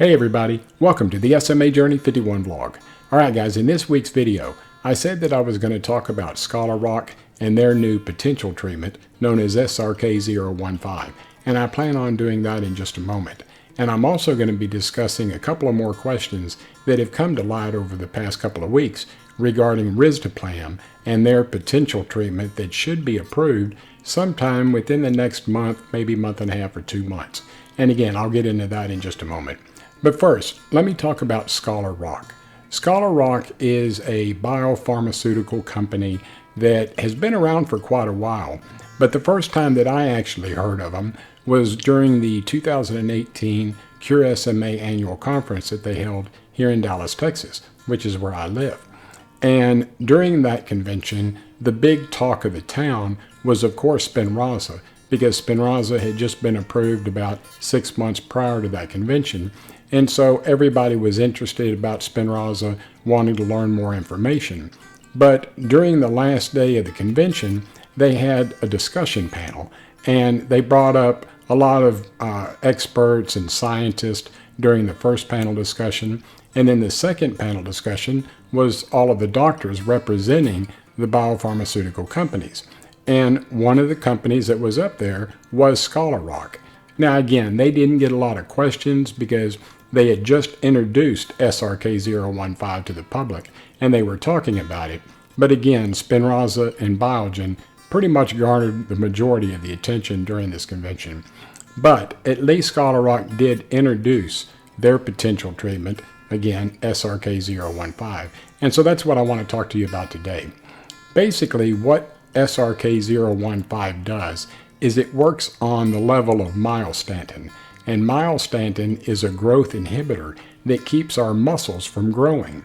Hey everybody, welcome to the SMA Journey 51 vlog. Alright guys, in this week's video, I said that I was going to talk about Scholar Rock and their new potential treatment known as SRK-015, and I plan on doing that in just a moment. And I'm also going to be discussing a couple of more questions that have come to light over the past couple of weeks regarding Risdiplam and their potential treatment that should be approved sometime within the next month, maybe month and a half or 2 months. And again, I'll get into that in just a moment. But first, let me talk about Scholar Rock. Scholar Rock is a biopharmaceutical company that has been around for quite a while, but the first time that I actually heard of them was during the 2018 Cure SMA annual conference that they held here in Dallas, Texas, which is where I live. And during that convention, the big talk of the town was, of course, Spinraza, because Spinraza had just been approved about 6 months prior to that convention. And so everybody was interested about Spinraza, wanting to learn more information. But during the last day of the convention, they had a discussion panel, and they brought up a lot of experts and scientists during the first panel discussion. And then the second panel discussion was all of the doctors representing the biopharmaceutical companies. And one of the companies that was up there was Scholar Rock. Now again, they didn't get a lot of questions because they had just introduced SRK-015 to the public and they were talking about it. But again, Spinraza and Biogen pretty much garnered the majority of the attention during this convention. But at least Scholar Rock did introduce their potential treatment, again, SRK-015. And so that's what I want to talk to you about today. Basically, what SRK-015 does is it works on the level of myostatin. And myostatin is a growth inhibitor that keeps our muscles from growing.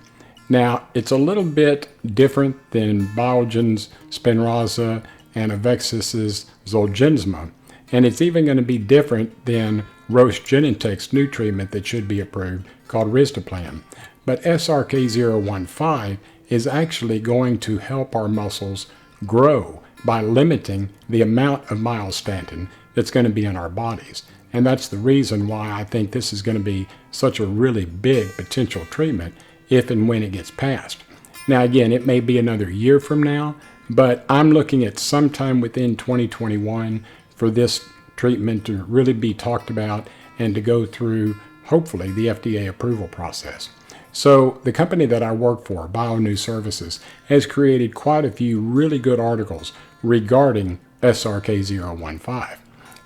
Now, it's a little bit different than Biogen's Spinraza and Avexis's Zolgensma. And it's even going to be different than Roche Genentech's new treatment that should be approved called Risdiplam. But SRK-015 is actually going to help our muscles grow by limiting the amount of myostatin that's going to be in our bodies. And that's the reason why I think this is going to be such a really big potential treatment if and when it gets passed. Now again, it may be another year from now, but I'm looking at sometime within 2021 for this treatment to really be talked about and to go through, hopefully, the FDA approval process. So the company that I work for, BioNews Services, has created quite a few really good articles regarding SRK-015.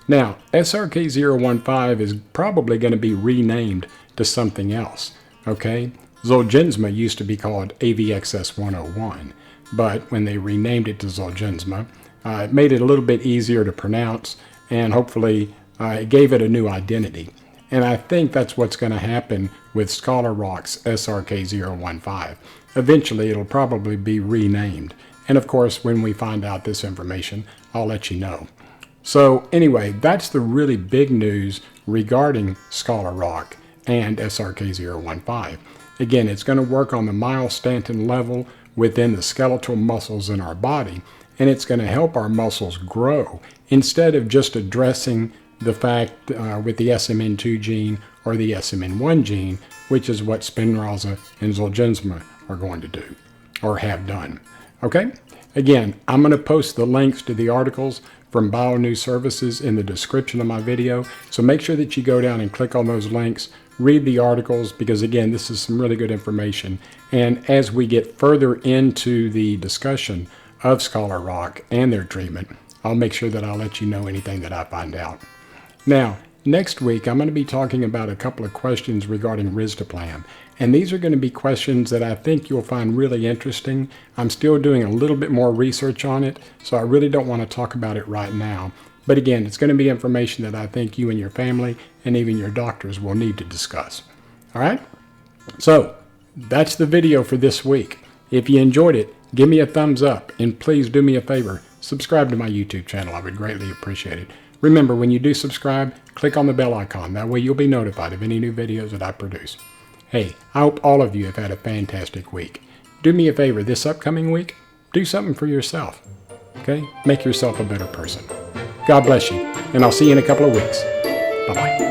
Now, SRK-015 is probably going to be renamed to something else, okay? Zolgensma used to be called AVXS-101, but when they renamed it to Zolgensma, it made it a little bit easier to pronounce, and hopefully it gave it a new identity. And I think that's what's going to happen with Scholar Rock's SRK-015. Eventually, it'll probably be renamed. And of course, when we find out this information, I'll let you know. So anyway, that's the really big news regarding Scholar Rock and SRK-015. Again, it's going to work on the myostatin level within the skeletal muscles in our body, and it's going to help our muscles grow instead of just addressing the fact with the SMN2 gene or the SMN1 gene, which is what Spinraza and Zolgensma are going to do or have done. Okay? Again, I'm going to post the links to the articles from BioNews Services in the description of my video, so make sure that you go down and click on those links, read the articles, because again, this is some really good information. And as we get further into the discussion of Scholar Rock and their treatment, I'll make sure that I'll let you know anything that I find out. Now, next week, I'm going to be talking about a couple of questions regarding Risdiplam. And these are going to be questions that I think you'll find really interesting. I'm still doing a little bit more research on it, so I really don't want to talk about it right now. But again, it's going to be information that I think you and your family and even your doctors will need to discuss. All right? So, that's the video for this week. If you enjoyed it, give me a thumbs up, and please do me a favor, subscribe to my YouTube channel. I would greatly appreciate it. Remember, when you do subscribe, click on the bell icon. That way you'll be notified of any new videos that I produce. Hey, I hope all of you have had a fantastic week. Do me a favor this upcoming week, do something for yourself. Okay? Make yourself a better person. God bless you, and I'll see you in a couple of weeks. Bye-bye.